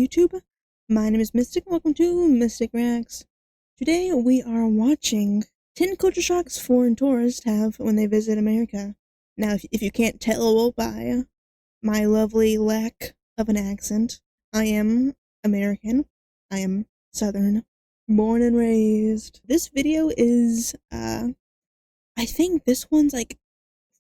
YouTube. My name is Mistic. Welcome to Mistic Reacts. Today we are watching 10 culture shocks foreign tourists have when they visit America. Now, if you can't tell by my lovely lack of an accent, I am American. I am Southern, born and raised. This video is, I think this one's like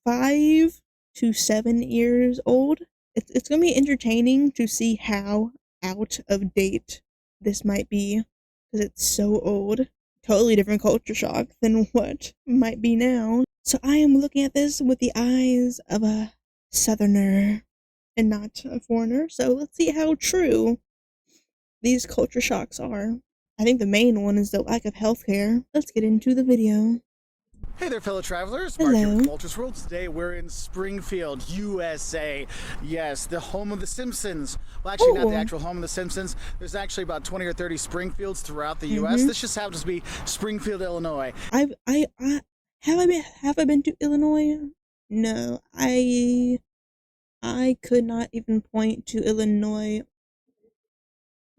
5 to 7 years old. It's gonna be entertaining to see how out of date this might be, because it's so old. Totally different culture shock than what might be now. So I am looking at this with the eyes of a Southerner and not a foreigner. So let's see how true these culture shocks are. I think the main one is the lack of healthcare. Let's get into the video. Hey there, fellow travelers. Hello. Mark here with Wolters World. Today we're in Springfield, USA. Yes, the home of the Simpsons. Well, actually, not the actual home of the Simpsons. There's actually about 20 or 30 Springfields throughout the U.S. This just happens to be Springfield, Illinois. Have I been to Illinois? No, I could not even point to Illinois.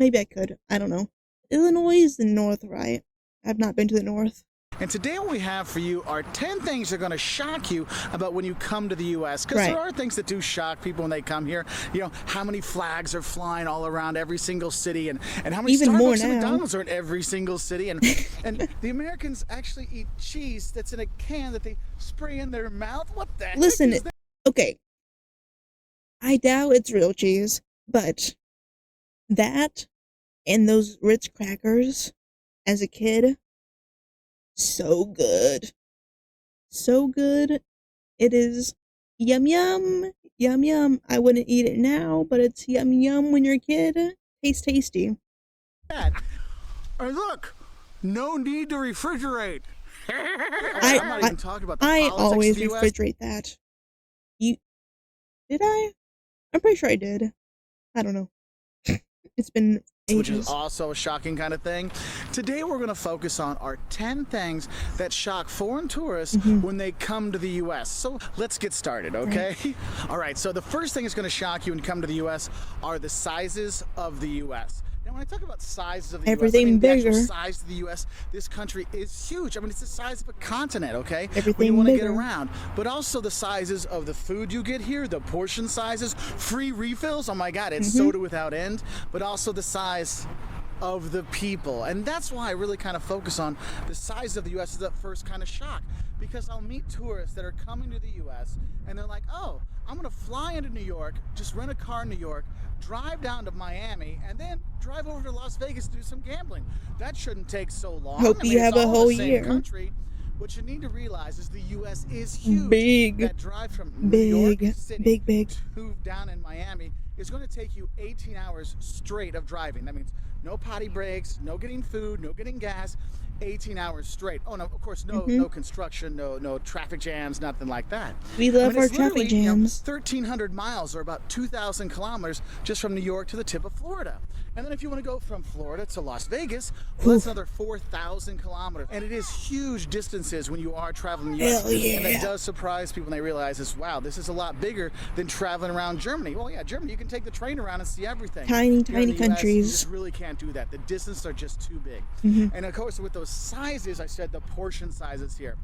Maybe I could. I don't know. Illinois is the north, right? I've not been to the north. And today what we have for you are 10 things that are going to shock you about when you come to the U.S. Because there are things that do shock people when they come here. You know, how many flags are flying all around every single city, and how many Even more Starbucks and now. McDonald's are in every single city. And the Americans actually eat cheese that's in a can that they spray in their mouth. What the heck is that? Okay. I doubt it's real cheese, but that and those Ritz crackers as a kid, so good. So good. It is yum yum. Yum yum. I wouldn't eat it now, but it's yum yum when you're a kid. Tastes tasty. And look, no need to refrigerate. I'm not even talking about the I politics always of the US. refrigerate that. Did I? I'm pretty sure I did. I don't know. It's been ages. Which is also a shocking kind of thing. Today we're going to focus on our 10 things that shock foreign tourists when they come to the U.S. So let's get started, okay? All right, so the first thing that's going to shock you when you come to the U.S. are the sizes of the U.S. Now, when I talk about sizes of the U.S., I mean the actual size of the U.S., this country is huge. I mean, it's the size of a continent, okay? When you want to get around. But also the sizes of the food you get here, the portion sizes, free refills. Oh my God, it's soda without end. But also the size of the people. And that's why I really kind of focus on the size of the U.S. as that first kind of shock. Because I'll meet tourists that are coming to the U.S. and they're like, oh, I'm going to fly into New York, just rent a car in New York, drive down to Miami, and then drive over to Las Vegas to do some gambling. That shouldn't take so long. Hope you have a whole year. Country. What you need to realize is the U.S. is huge. Big. That drive from New York City big. to down in Miami is going to take you 18 hours straight of driving. That means no potty breaks, no getting food, no getting gas, 18 hours straight. Oh no, of course, no construction, no traffic jams, nothing like that. We love our traffic jams. 1,300 miles, or about 2,000 kilometers, just from New York to the tip of Florida. And then if you want to go from Florida to Las Vegas, well, that's another 4,000 kilometers. And it is huge distances when you are traveling the U.S. And that does surprise people when they realize this, wow, this is a lot bigger than traveling around Germany. Well, yeah, Germany, you can take the train around and see everything. Tiny US, countries. You just really can't do that. The distances are just too big. And of course, with those sizes, I said the portion sizes here.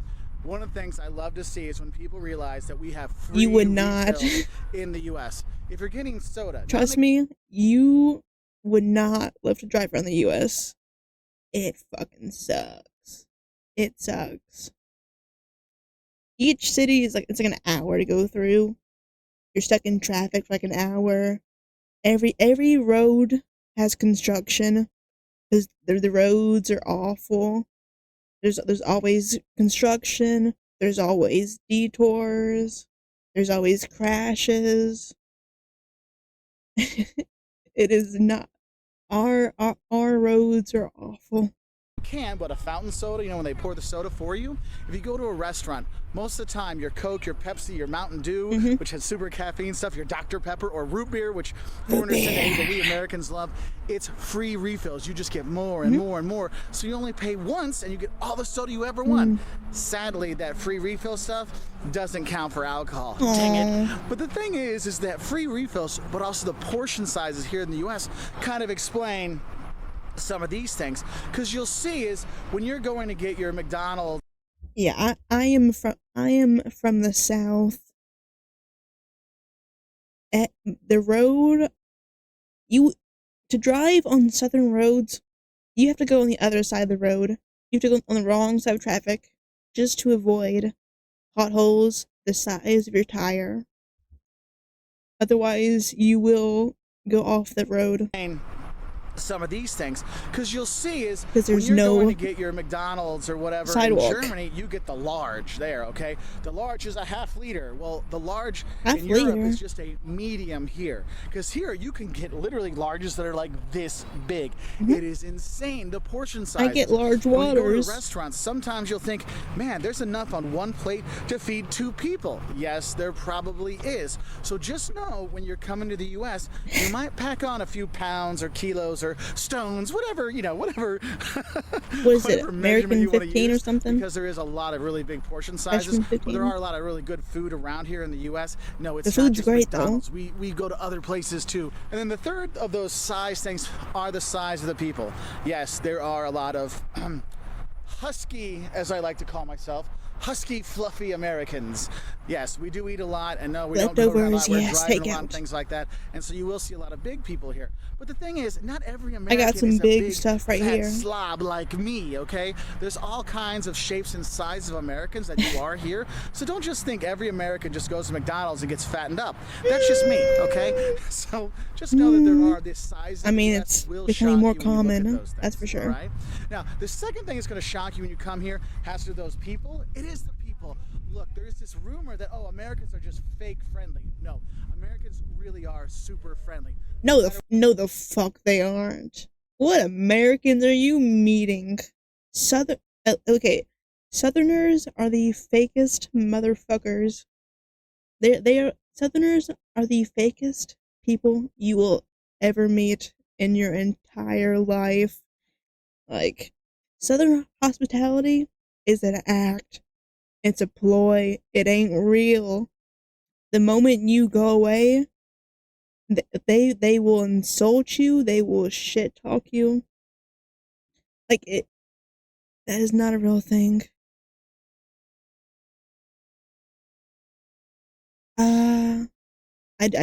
One of the things I love to see is when people realize that we have free refills in the U.S. If you're getting soda, trust me, you would not love to drive around the U.S. It fucking sucks. It sucks. Each city is it's like an hour to go through. You're stuck in traffic for like an hour. Every road has construction because the roads are awful. There's always construction. There's always detours. There's always crashes. It is not. Our roads are awful. can, but a fountain soda, you know, when they pour the soda for you. If you go to a restaurant, most of the time your Coke, your Pepsi, your Mountain Dew, which has super caffeine stuff, your Dr. Pepper, or root beer, which foreigners tend to hate, but we Americans love, it's free refills. You just get more and more and more. So you only pay once and you get all the soda you ever want. Sadly, that free refill stuff doesn't count for alcohol. Dang it. But the thing is that free refills, but also the portion sizes here in the US kind of explain some of these things. Because you'll see is when you're going to get your McDonald's. Yeah, I am from the South. At the road, to drive on southern roads, you have to go on the other side of the road. You have to go on the wrong side of traffic just to avoid potholes the size of your tire. Otherwise, you will go off the road. Some of these things, because you'll see is there's when you're no going to get your McDonald's or whatever sidewalk. In Germany, you get the large there, okay? The large is a half liter. Well, the large half in liter. Europe is just a medium here, because here you can get literally larges that are like this big. It is insane, the portion size. I get large When you go waters. to restaurants, sometimes you'll think, man, there's enough on one plate to feed 2 people. Yes, there probably is. So just know when you're coming to the US, you might pack on a few pounds or kilos or stones, whatever, you know, whatever. What is whatever it, measurement you American wanna 15 or use, something? Because there is a lot of really big portion sizes, but there are a lot of really good food around here in the US. No, it's The not food's just great, McDonald's. We go to other places too. And then the third of those size things are the size of the people. Yes, there are a lot of husky, as I like to call myself, husky, fluffy Americans. Yes, we do eat a lot, and no, we don't go around a lot. We're driving a lot and things like that, and so you will see a lot of big people here. But the thing is, not every American I got some is a big stuff right fat here. slob like me, okay? There's all kinds of shapes and sizes of Americans that you are here, so don't just think every American just goes to McDonald's and gets fattened up. That's just me, okay? So just know that there are this size. I mean, it's becoming more common, that's for sure. All right? Now, the second thing that's going to shock you when you come here has to do with those people. It is the people. Look, there's this rumor that, oh, Americans are just fake friendly. No, Americans really are super friendly. No, the fuck they aren't. What Americans are you meeting? Southerners are the fakest motherfuckers. Southerners are the fakest people you will ever meet in your entire life. Like, Southern hospitality is an act. It's a ploy. It ain't real. The moment you go away, they will insult you. They will shit talk you. Like, that is not a real thing. I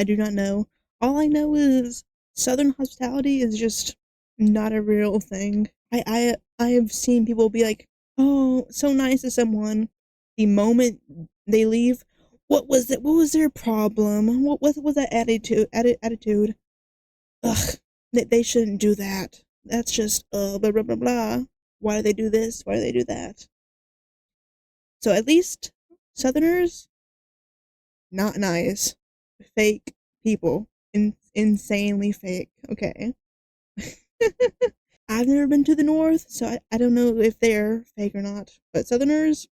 do not know. All I know is Southern hospitality is just not a real thing. I have seen people be like, oh, so nice to someone. The moment they leave, what was it? What was their problem? What was that attitude? Ugh, they shouldn't do that. That's just blah blah blah blah. Why do they do this? Why do they do that? So at least Southerners, not nice, fake people, insanely fake. Okay. I've never been to the North, so I don't know if they're fake or not. But Southerners,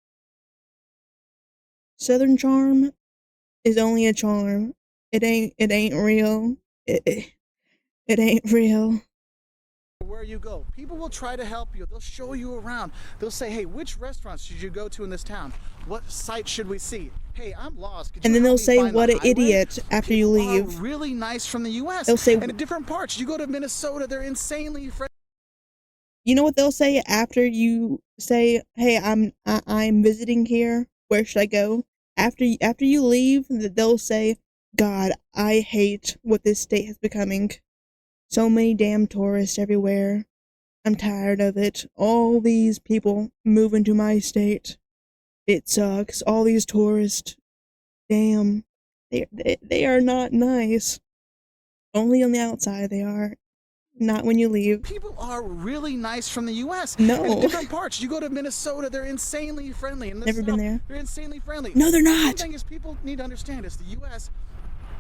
Southern charm is only a charm. It ain't real. It ain't real. Where you go, people will try to help you. They'll show you around. They'll say, hey, which restaurants should you go to in this town? What site should we see? Hey, I'm lost. And then they'll say, what an idiot, after you leave. Are really nice from the US. They'll say, and in different parts. You go to Minnesota, they're insanely friendly. You know what they'll say after you say, hey, I'm visiting here, where should I go? After you leave, they'll say, God, I hate what this state has becoming. So many damn tourists everywhere. I'm tired of it. All these people moving to my state. It sucks. All these tourists. Damn. They are not nice. Only on the outside they are. Not when you leave. People are really nice from the US. No. And in different parts. You go to Minnesota, they're insanely friendly. In the Never South, been there. They're insanely friendly. No, they're not. The thing is, people need to understand is the US,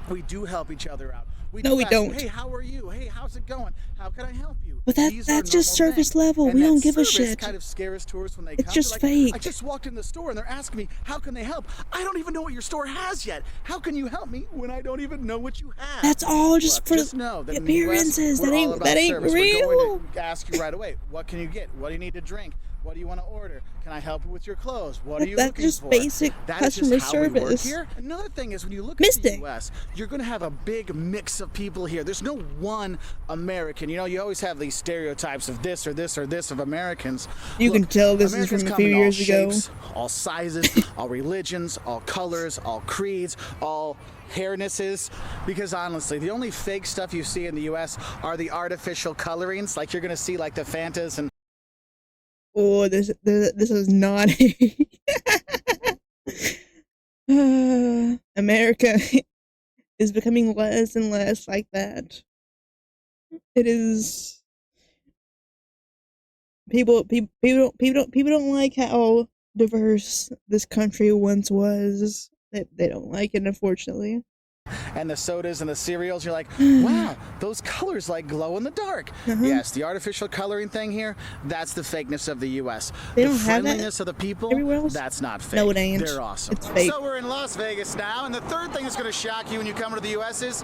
we do help each other out. We No, do we ask them, don't. hey, how are you? Hey, how's it going? How can I help you? But These are that's just normal surface things. level. And We that don't give a service shit. kind of scares tourists when they It's come. just They're like, fake. I just walked in the store and they're asking me, how can they help? I don't even know what your store has yet. How can you help me when I don't even know what you have? That's all just for Just know that the in the US, appearances. we're That all ain't about service. real. We're going to ask you right away, what can you get? What do you need to drink? What do you want to order? Can I help you with your clothes? What are you That's looking just for? basic That is customer just how we work service. here. Another thing is when you look Mistic. at the US, you're going to have a big mix of people here. There's no one American. You know, you always have these stereotypes of this or this or this of Americans. You can tell this Americans is from a come few in all years ago. shapes, all sizes, all religions, all colors, all creeds, all hairnesses, because honestly, the only fake stuff you see in the US are the artificial colorings, like you're going to see like the Fantas and Oh, this is not America is becoming less and less like that. It is people don't like how diverse this country once was. They don't like it, unfortunately. and the sodas and the cereals, you're like, wow, those colors like glow in the dark. Yes, the artificial coloring thing here, that's the fakeness of the US. They The don't have that friendliness of the people, everywhere else? that's not fake. No, it ain't. They're awesome. It's fake. So we're in Las Vegas now, and the third thing that's going to shock you when you come to the US is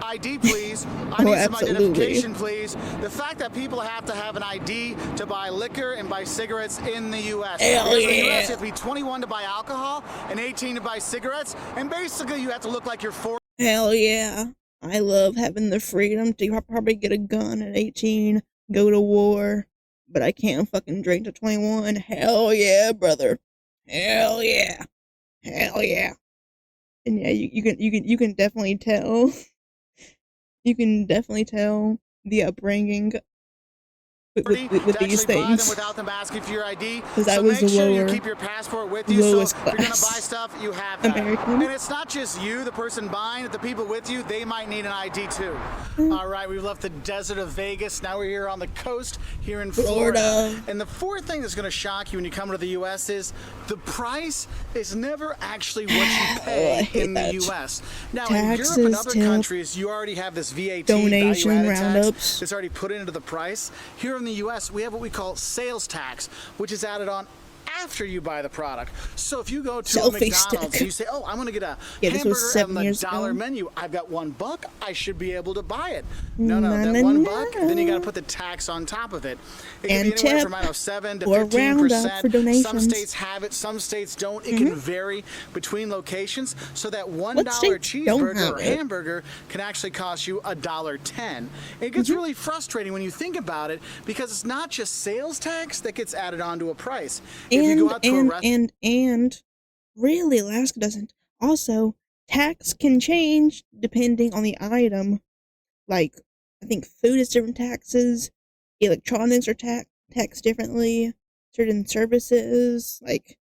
ID, please. I need some absolutely. identification, please. The fact that people have to have an ID to buy liquor and buy cigarettes in the U.S. Hell Because in the yeah. U.S. you have to be 21 to buy alcohol and 18 to buy cigarettes, and basically you have to look like you're 4. Hell yeah. I love having the freedom to probably get a gun at 18, go to war, but I can't fucking drink to 21. Hell yeah, brother. Hell yeah. Hell yeah. And yeah, you can definitely tell. You can definitely tell the upbringing with these Buy them things. without them asking for your ID. Because I So was make the sure you lower, keep your passport with you. So lowest if you're gonna buy class stuff, you have that. American. And it's not just you, the person buying it, the people with you, they might need an ID too. All right, we've left the desert of Vegas. Now we're here on the coast here in Florida. And the fourth thing that's gonna shock you when you come to the US is the price is never actually what you pay in the US. Now in Europe and other countries, you already have this VAT, donation value-added tax, roundups. that's already put into the price. Here in the US, we have what we call sales tax, which is added on after you buy the product. So if you go to a Selfie McDonald's stick. and you say, oh, I'm going to get a this was hamburger 7 on the years dollar ago. menu, I've got $1, I should be able to buy it. No, that $1, then you got to put the tax on top of it. It can And be anywhere tip from, I don't know, 7 to or 15%. roundup for donations. Some states have it, some states don't. It can vary between locations. So that $1 states don't cheeseburger have or it? hamburger can actually cost you $1.10. It gets really frustrating when you think about it because it's not just sales tax that gets added onto a price. If you go out to a restaurant, And really, Alaska doesn't. Also, tax can change depending on the item. Like, I think food is different taxes, electronics are taxed differently, certain services, like,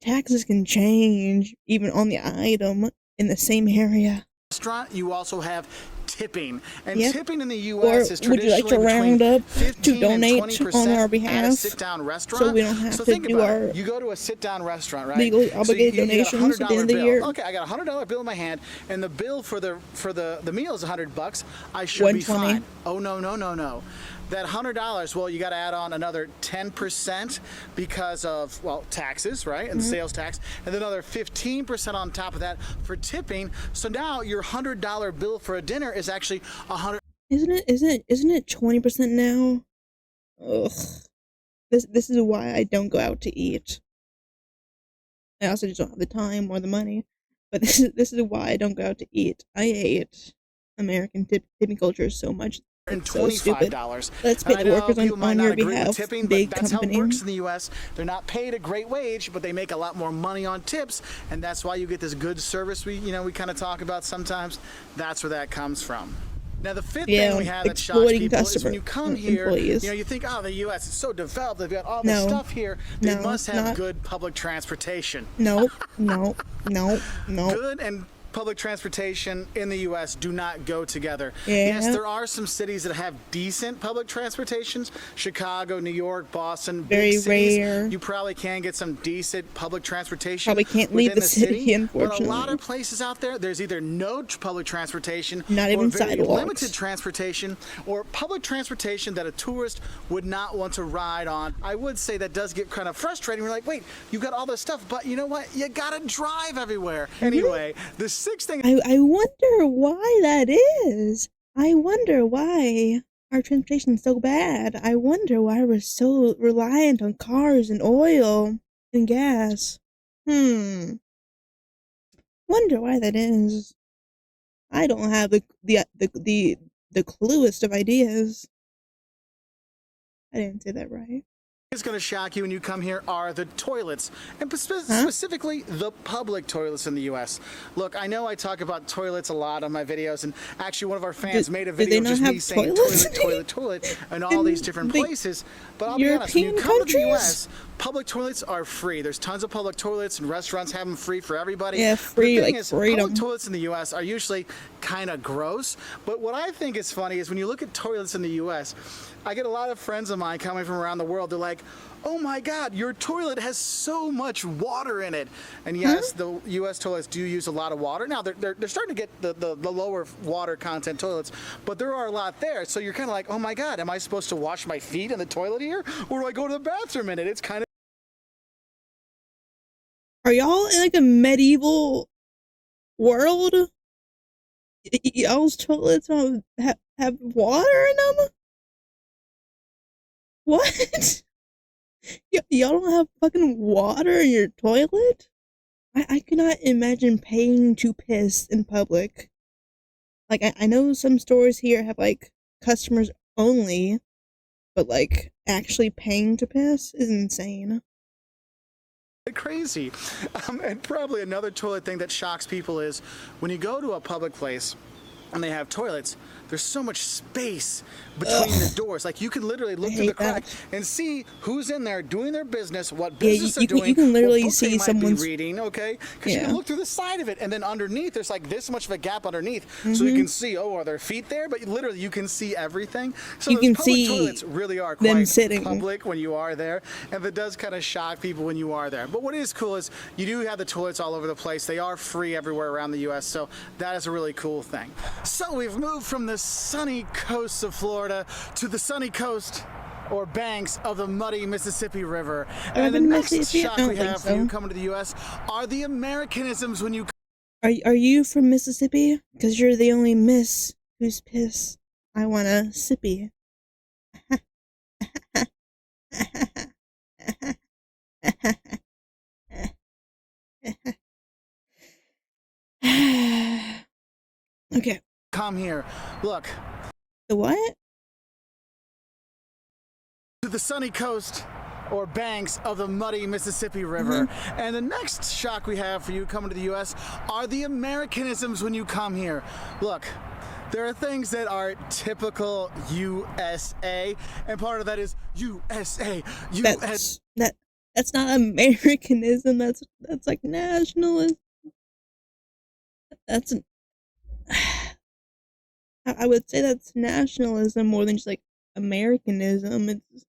taxes can change even on the item in the same area. you also have tipping, and Yep. tipping in the Or U.S. is would you like traditionally to round between up to 15 donate and on 20% our at a behalf sit-down restaurant. so we don't have So to think do about our it. You go to a sit-down restaurant, right? legally So obligated you got a donations at the end of the $100 year? bill. Okay, I got a $100 bill in my hand, and the bill for the meal is $100. I should be $120. fine. Oh no. That $100, well, you got to add on another 10% because of, well, taxes, right? And the sales tax, and then another 15% on top of that for tipping. So now your $100 bill for a dinner is actually $100. Isn't it 20% now? Ugh. This is why I don't go out to eat. I also just don't have the time or the money. But this is why I don't go out to eat. I hate American tipping culture so much. And It's so stupid. $25. Let's pay And I the know workers people might on not your agree with behalf, tipping, big but that's company. how it works in the U.S. They're not paid a great wage, but they make a lot more money on tips, and that's why you get this good service we kind of talk about sometimes. That's where that comes from. Now, the fifth thing we have that shocks exploiting people is when you come here, employees. you think, oh, the U.S. is so developed. They've got all this No. stuff here. They No, must have not- good public transportation. No. Good and public transportation in the U.S. do not go together. Yeah. Yes, there are some cities that have decent public transportations. Chicago, New York, Boston, very big cities. rare. You probably can get some decent public transportation. Probably can't leave within the city, unfortunately. But a lot of places out there, there's either no public transportation, not even or very sidewalks. limited transportation, or public transportation that a tourist would not want to ride on. I would say that does get kind of frustrating. We're like, wait, you got all this stuff, but you know what? You gotta drive everywhere. Anyway, the sixth thing. I wonder why that is. I wonder why our transportation's so bad. I wonder why we're so reliant on cars and oil and gas. Wonder why that is. I don't have the cluest of ideas. I didn't say that right. It's going to shock you when you come here are the toilets, and specifically the public toilets in the U.S. Look, I know I talk about toilets a lot on my videos, and actually one of our fans made a video of just me saying toilet in all these different places. But I'll be honest, when you come to the U.S., public toilets are free. There's tons of public toilets, and restaurants have them free for everybody. Yeah, free, like freedom. Public toilets in the U.S. are usually kind of gross, but what I think is funny is when you look at toilets in the U.S., I get a lot of friends of mine coming from around the world. They're like, oh my God, your toilet has so much water in it. And yes, the U.S. toilets do use a lot of water. Now, they're starting to get the lower water content toilets, but there are a lot there. So you're kind of like, oh my God, am I supposed to wash my feet in the toilet here? Or do I go to the bathroom in it? It's kind of... Are y'all in like a medieval world? Y'all's toilets have water in them? What? Y'all don't have fucking water in your toilet? I cannot imagine paying to piss in public. Like, I know some stores here have, like, customers only, but, like, actually paying to piss is insane. Crazy. And probably another toilet thing that shocks people is when you go to a public place and they have toilets, there's so much space between the doors. Like, you can literally look through the crack and see who's in there doing their business, what business they're doing. You can literally what book see they might someone's be reading, okay? Because you can look through the side of it, and then underneath there's like this much of a gap underneath, so you can see. Oh, are there feet there? But literally, you can see everything. So you those can public see toilets really are them quite sitting. public when you are there, and it does kind of shock people when you are there. But what is cool is you do have the toilets all over the place. They are free everywhere around the U.S., so that is a really cool thing. So we've moved from the sunny coast of Florida to the sunny coast or banks of the muddy Mississippi River. And the next shock we have for you coming to the U.S. are the Americanisms when you... Are you from Mississippi? Because you're the only miss who's pissed. I want a sippy. Okay. Come here. Look. The what? To the sunny coast or banks of the muddy Mississippi River. And the next shock we have for you coming to the U.S. are the Americanisms when you come here. Look, there are things that are typical USA, and part of that is USA. That's not Americanism. That's like nationalism. That's I would say that's nationalism more than just like Americanism. It's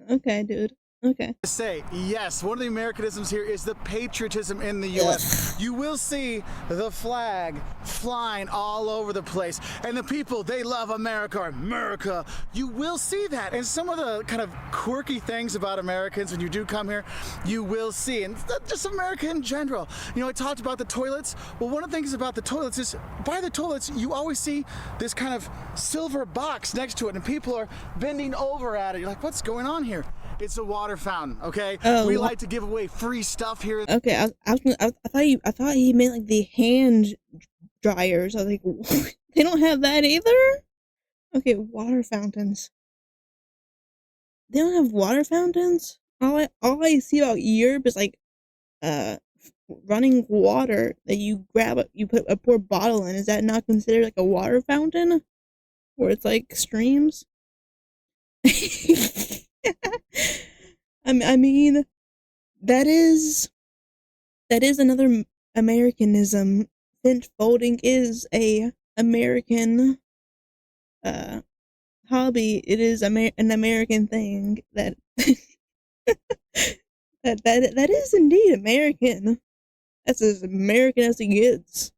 okay, dude. Okay. Say yes, one of the Americanisms here is the patriotism in the U.S. You will see the flag flying all over the place, and the people, they love America. America. You will see that, and some of the kind of quirky things about Americans when you do come here, you will see, and just America in general. You know, I talked about the toilets. Well, one of the things about the toilets is by the toilets, you always see this kind of silver box next to it, and people are bending over at it. You're like, what's going on here? It's a water fountain, okay? We like to give away free stuff here. Okay, I thought he meant like the hand dryers. I was like, they don't have that either? Okay, water fountains. They don't have water fountains? All I see about Europe is like running water that you grab, you put a pour bottle in. Is that not considered like a water fountain? Where it's like streams? I mean, that is another Americanism. Tent folding is a American hobby. It is an American thing that that is indeed American. That's as American as it gets.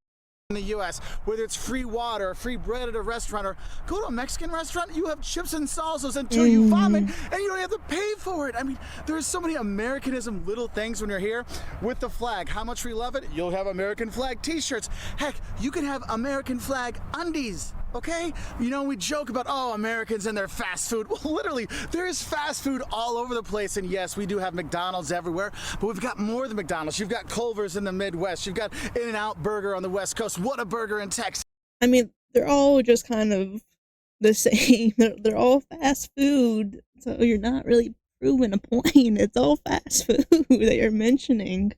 In the U.S., whether it's free water or free bread at a restaurant, or go to a Mexican restaurant, you have chips and salsas until you vomit, and you don't have to pay for it. I mean, there's so many Americanism little things when you're here. With the flag, how much we love it. You'll have American flag t-shirts. Heck, you can have American flag undies. Okay? You know, we joke about, oh, Americans and their fast food. Well, literally, there is fast food all over the place. And yes, we do have McDonald's everywhere, but we've got more than McDonald's. You've got Culver's in the Midwest. You've got In-N-Out Burger on the West Coast. What a burger in Texas. I mean, they're all just kind of the same. They're all fast food. So you're not really proving a point. It's all fast food that you're mentioning.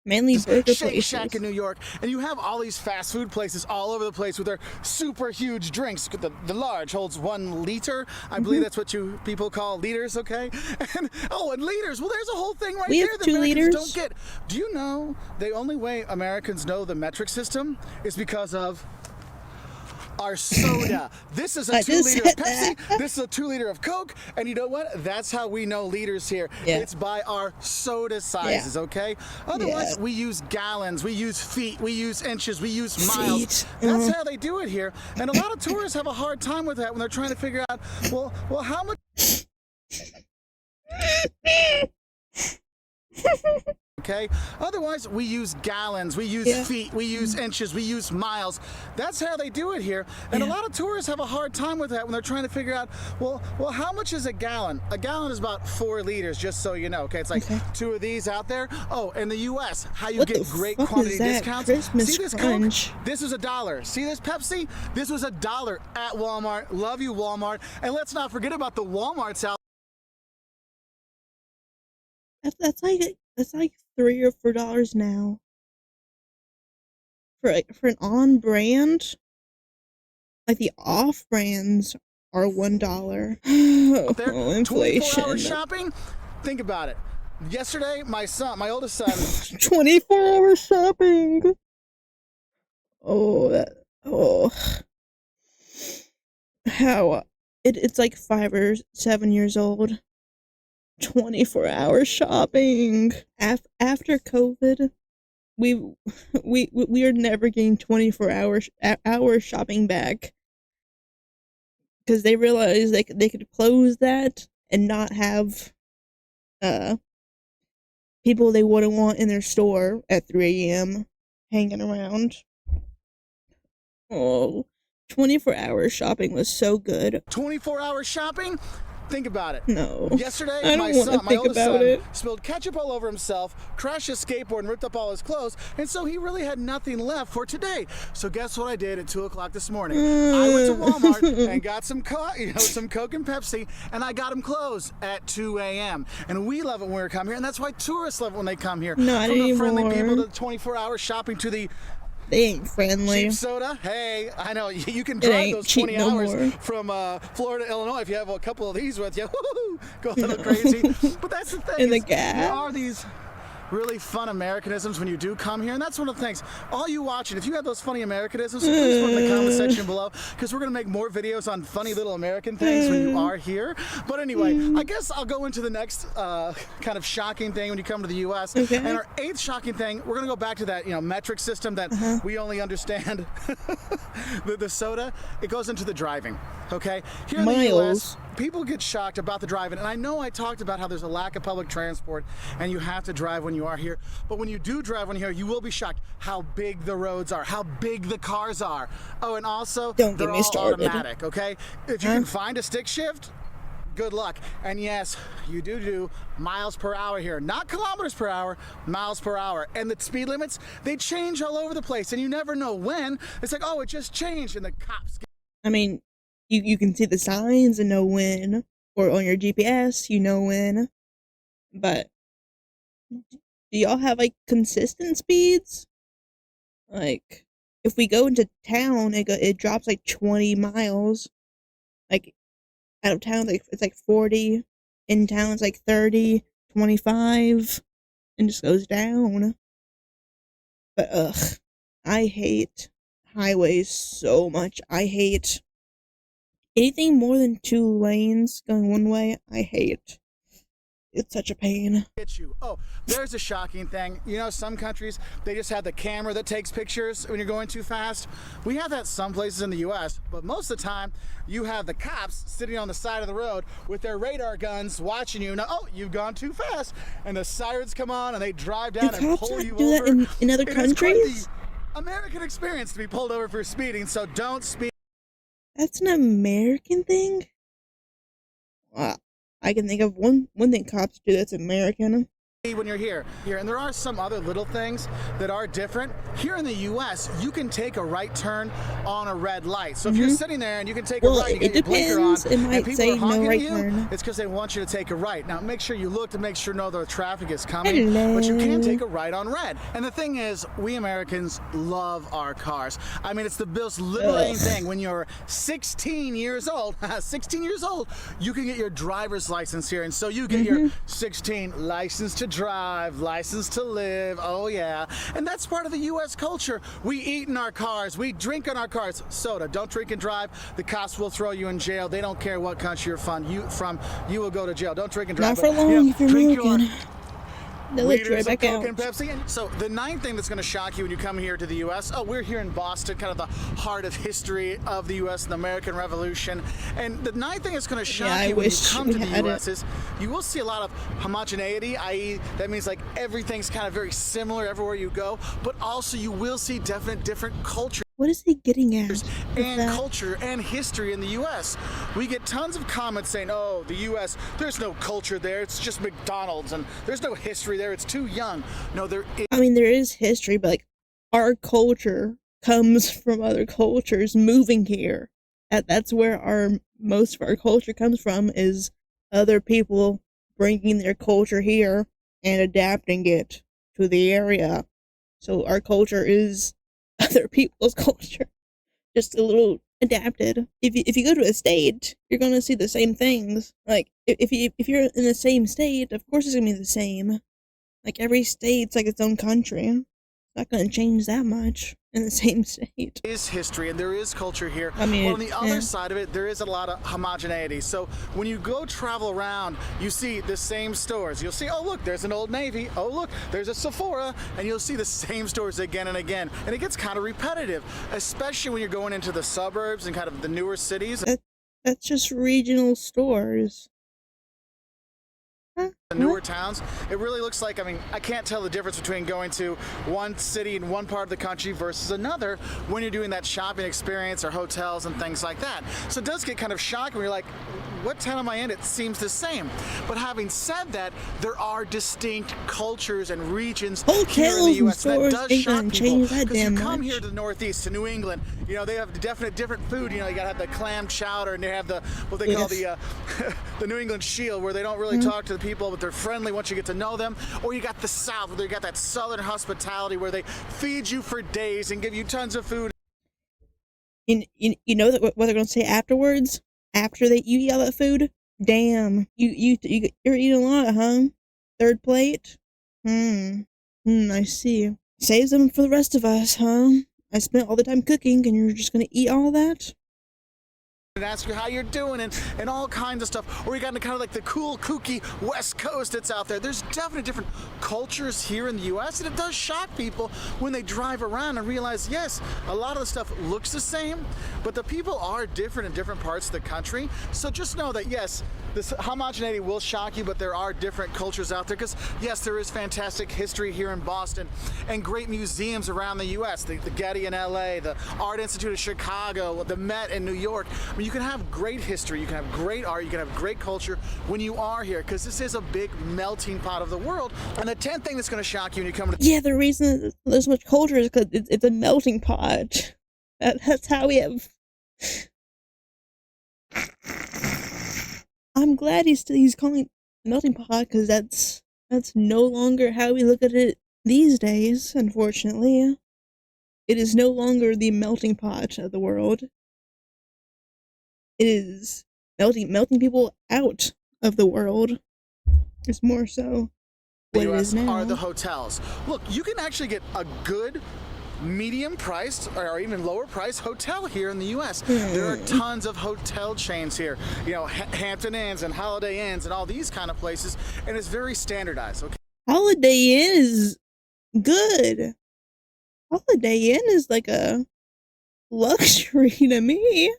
Mainly burger Shake places. Shack in New York, and you have all these fast food places all over the place with their super huge drinks. The large holds 1 liter. I believe that's what you people call liters, okay? And and liters. Well, there's a whole thing right We there have that 2 Americans liters. don't get. Do you know the only way Americans know the metric system is because of our soda. This is a 2 liter of Pepsi. This is a 2 liter of Coke. And you know what? That's how we know liters here. Yeah. It's by our soda sizes, okay? Otherwise, we use gallons, we use feet, we use inches, we use miles. That's how they do it here. And a lot of tourists have a hard time with that when they're trying to figure out, well, how much... Okay? Otherwise, we use gallons, we use feet, we use inches, we use miles. That's how they do it here. And a lot of tourists have a hard time with that when they're trying to figure out, well, how much is a gallon? A gallon is about 4 liters, just so you know. Okay, it's like 2 of these out there. Oh, in the U.S., how you get great quantity discounts. Christmas See this crunch. Coke? This is $1. See this Pepsi? This was $1 at Walmart. Love you, Walmart. And let's not forget about the Walmarts out. That's like $3 or $4 now. For an on brand, like the off brands are $1. There, Inflation. 24-hour shopping. Think about it. Yesterday, my oldest son. 24-hour shopping. How it's like 5 or 7 years old. 24-hour shopping. After COVID, we are never getting 24-hour shopping back, because they realized they could close that and not have people they wouldn't want in their store at 3 a.m. hanging around. 24-hour shopping was so good. 24-hour shopping? Think about it. No. Yesterday, my oldest son spilled ketchup all over himself, crashed his skateboard, and ripped up all his clothes, and so he really had nothing left for today. So guess what I did at 2 o'clock this morning? I went to Walmart and got some Coke and Pepsi, and I got him clothes at 2 a.m. And we love it when we come here, and that's why tourists love it when they come here. Not From the anymore. friendly people to the 24-hour shopping to the They ain't friendly. cheap soda. Hey, I know you can drive those 20 hours from Florida to Illinois if you have a couple of these with you. Woo-hoo, go a little crazy. But that's the thing. And the gas. There are these really fun Americanisms when you do come here, and that's one of the things. All you watching, if you have those funny Americanisms, please put in the comment section below, because we're going to make more videos on funny little American things when you are here. But anyway, I guess I'll go into the next kind of shocking thing when you come to the U.S. Okay. And our 8th shocking thing, we're going to go back to that metric system that we only understand. the soda, it goes into the driving, okay? Here in the U.S., people get shocked about the driving, and I know I talked about how there's a lack of public transport and you have to drive when you are here, but when you do drive when you're here, you will be shocked how big the roads are, how big the cars are. Oh, and also, they're all automatic, okay? If you can find a stick shift, good luck. And yes, you do miles per hour here, not kilometers per hour, miles per hour. And the speed limits, they change all over the place, and you never know when. It's like, oh, it just changed, and the cops. I mean, you can see the signs and know when, or on your GPS, you know when. But do y'all have like consistent speeds? Like, if we go into town, it drops like 20 miles. Like, out of town, it's like 40. In town, it's like 30, 25, and just goes down. But I hate highways so much. I hate anything more than 2 lanes going one way. I hate. It's such a pain. Hit you. Oh, there's a shocking thing. You know, some countries, they just have the camera that takes pictures when you're going too fast. We have that some places in the US, but most of the time, you have the cops sitting on the side of the road with their radar guns watching you. Now, oh, you've gone too fast. And the sirens come on and they drive down and pull you over. Do that in other countries? It is quite the American experience to be pulled over for speeding, so don't speed. That's an American thing? Wow. I can think of one thing cops do that's American. When you're here, and there are some other little things that are different. Here in the U.S., you can take a right turn on a red light. So if you're sitting there and you can take a right, you get your blinker on, it might and people say are honking no right at you, turn. it's because they want you to take a right. Now, make sure you look to make sure no the traffic is coming, Hello. but you can take a right on red. And the thing is, we Americans love our cars. I mean, it's the most liberating thing. When you're 16 years old, 16 years old, you can get your driver's license here, and so you get your 16 license to drive, license to live. Oh yeah. And that's part of the U.S. culture. We eat in our cars, we drink in our cars. Soda, don't drink and drive. The cops will throw you in jail. They don't care what country you're from. You will go to jail. Don't drink and drive. Not for long, if you're American. They'll let you right Liters of back Coke out. and Pepsi. So the ninth thing that's going to shock you when you come here to the U.S. Oh, we're here in Boston, kind of the heart of history of the U.S. and the American Revolution. And the ninth thing that's going to shock you when you come to the U.S. is you will see a lot of homogeneity, i.e. that means like everything's kind of very similar everywhere you go, but also you will see definite different cultures. What is he getting at? And culture and history in the U.S. We get tons of comments saying, oh, the U.S., there's no culture there. It's just McDonald's, and there's no history there. It's too young. No, there is. I mean, there is history, but like our culture comes from other cultures moving here. That's where most of our culture comes from, is other people bringing their culture here and adapting it to the area. So our culture is other people's culture, just a little adapted. If you go to a state, you're gonna see the same things. Like if you're in the same state, of course it's gonna be the same. Like every state's like its own country. It's not gonna change that much in the same state. There is history and there is culture here. I mean, well, on the other side of it, there is a lot of homogeneity. So when you go travel around, you see the same stores. You'll see, oh look, there's an Old Navy. Oh look, there's a Sephora, and you'll see the same stores again and again. And it gets kind of repetitive, especially when you're going into the suburbs and kind of the newer cities. That's just regional stores. The newer towns, it really looks like, I mean, I can't tell the difference between going to one city in one part of the country versus another when you're doing that shopping experience or hotels and things like that. So it does get kind of shocking when you're like, what town am I in? It seems the same. But having said that, there are distinct cultures and regions here in the U.S. that does shock people. Because you come here to the Northeast, to New England, you know, they have definite different food. You know, you gotta have the clam chowder, and they have the, what they call the the New England Shield, where they don't really talk to the people, but they're friendly once you get to know them. Or you got the South, where they got that Southern hospitality, where they feed you for days and give you tons of food. You know that what they're gonna say afterwards? After you eat all that food? Damn, you're eating a lot, huh? Third plate? I see. Saves them for the rest of us, huh? I spent all the time cooking, and you're just gonna eat all that? And ask you how you're doing and all kinds of stuff. Or you got kind of like the cool, kooky West Coast that's out there. There's definitely different cultures here in the U.S. and it does shock people when they drive around and realize, yes, a lot of the stuff looks the same, but the people are different in different parts of the country. So just know that, yes, this homogeneity will shock you, but there are different cultures out there because, yes, there is fantastic history here in Boston and great museums around the U.S. The Getty in L.A., the Art Institute of Chicago, the Met in New York. I mean, you can have great history, you can have great art, you can have great culture when you are here because this is a big melting pot of the world. And the 10th thing that's going to shock you when you come to... Yeah, the reason there's so much culture is because it's a melting pot. That's how we have... I'm glad he's calling it melting pot because that's no longer how we look at it these days, unfortunately. It is no longer the melting pot of the world. It is melting people out of the world. It's more so. what it is now are the hotels. Look, you can actually get a good medium priced or even lower priced hotel here in the US. There are tons of hotel chains here, you know, Hampton Inns and Holiday Inns and all these kind of places, and it's very standardized. Okay, Holiday Inn is good. Holiday Inn is like a luxury to me.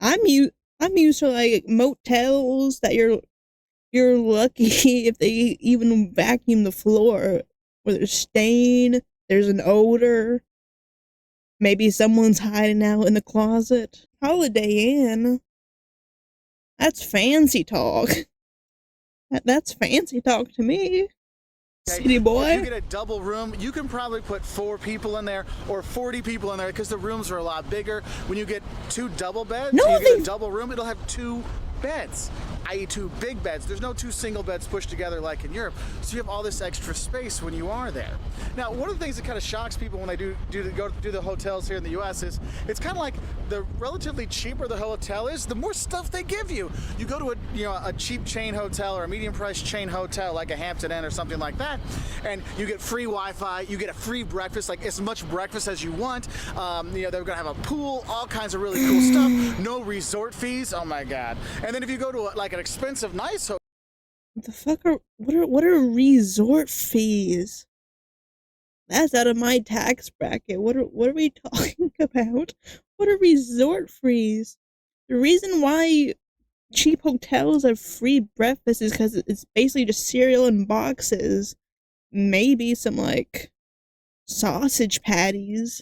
I'm used to like motels that you're lucky if they even vacuum the floor, where there's stain, there's an odor. Maybe someone's hiding out in the closet. Holiday Inn. That's fancy talk. That's fancy talk to me. City boy. If you get a double room, you can probably put 4 people in there or 40 people in there because the rooms are a lot bigger. When you get 2 double beds, you get a double room, it'll have 2 beds, i.e. 2 big beds. There's no 2 single beds pushed together like in Europe, so you have all this extra space when you are there. Now, one of the things that kind of shocks people when they go do the hotels here in the U.S. is it's kind of like the relatively cheaper the hotel is, the more stuff they give you. You go to a cheap chain hotel or a medium price chain hotel like a Hampton Inn or something like that, and you get free Wi-Fi, you get a free breakfast, like as much breakfast as you want. They're gonna have a pool, all kinds of really cool stuff. No resort fees. Oh my God. And then if you go to like an expensive, nice hotel. What the fuck what are resort fees? That's out of my tax bracket. What are we talking about? What are resort fees? The reason why cheap hotels have free breakfast is because it's basically just cereal in boxes. Maybe some like sausage patties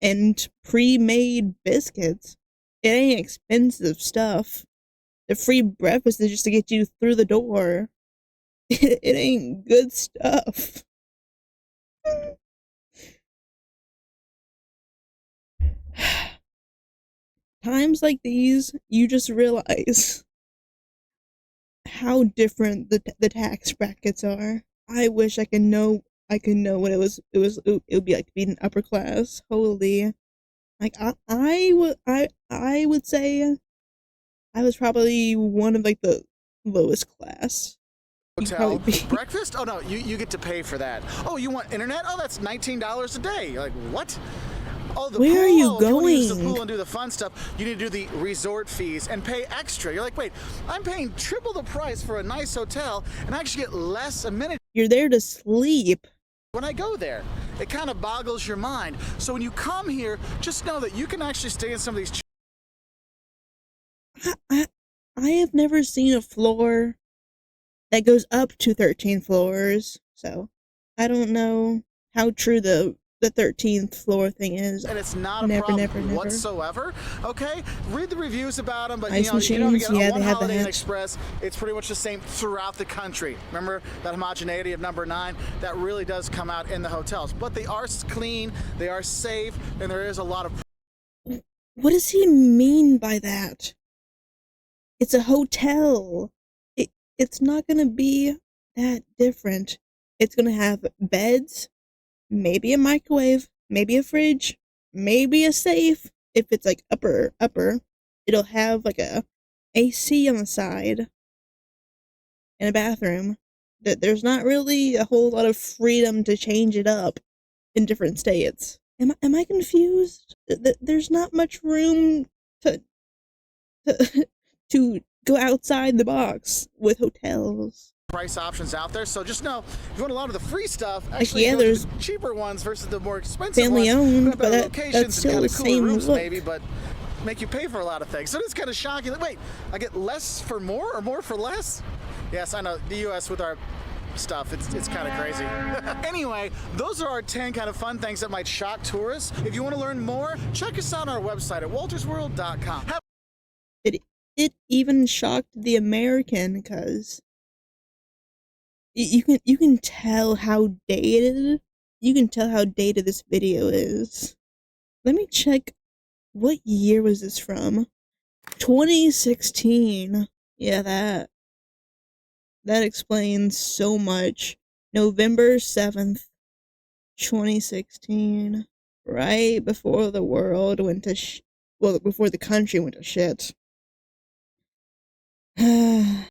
and pre-made biscuits. It ain't expensive stuff. The free breakfast is just to get you through the door. It ain't good stuff. Times like these, you just realize how different the tax brackets are. I wish I could know what it would be like to be an upper class. Holy, like I would say I was probably one of like the lowest class. Hotel breakfast? Oh no, you get to pay for that. Oh, you want internet? Oh, that's $19 a day. You're like, what? Oh, the Where pool? are you If you want to use going? the pool and do the fun stuff, you need to do the resort fees and pay extra. You're like, wait, I'm paying triple the price for a nice hotel and I actually get less amenities. You're there to sleep. When I go there, it kind of boggles your mind. So when you come here, just know that you can actually stay in some of these. I have never seen a floor that goes up to 13 floors, so I don't know how true the 13th floor thing is. And it's not a problem whatsoever. Okay, read the reviews about them, but Ice you can machines, get yeah, one they have Holiday Inn that. Express. It's pretty much the same throughout the country. Remember that homogeneity of number 9? That really does come out in the hotels. But they are clean, they are safe, and there is a lot of. What does he mean by that? It's a hotel. It's not gonna be that different. It's gonna have beds, maybe a microwave, maybe a fridge, maybe a safe. If it's like upper, it'll have like a AC on the side and a bathroom. There's not really a whole lot of freedom to change it up in different states. Am I confused? There's not much room to to go outside the box with hotels. Price options out there, so just know if you want a lot of the free stuff, actually yeah, there's the cheaper ones versus the more expensive family ones. owned, but that's still the same rooms, look. maybe, but make you pay for a lot of things. So it's kind of shocking. Like, wait, I get less for more or more for less? Yes, I know the U.S. with our stuff, it's kind of crazy. Anyway, those are our 10 kind of fun things that might shock tourists. If you want to learn more, check us out on our website at woltersworld.com. It even shocked the American because you can tell how dated this video is. Let me check, what year was this from? 2016. Yeah, that explains so much. November 7th, 2016. Right before the world went to before the country went to shit.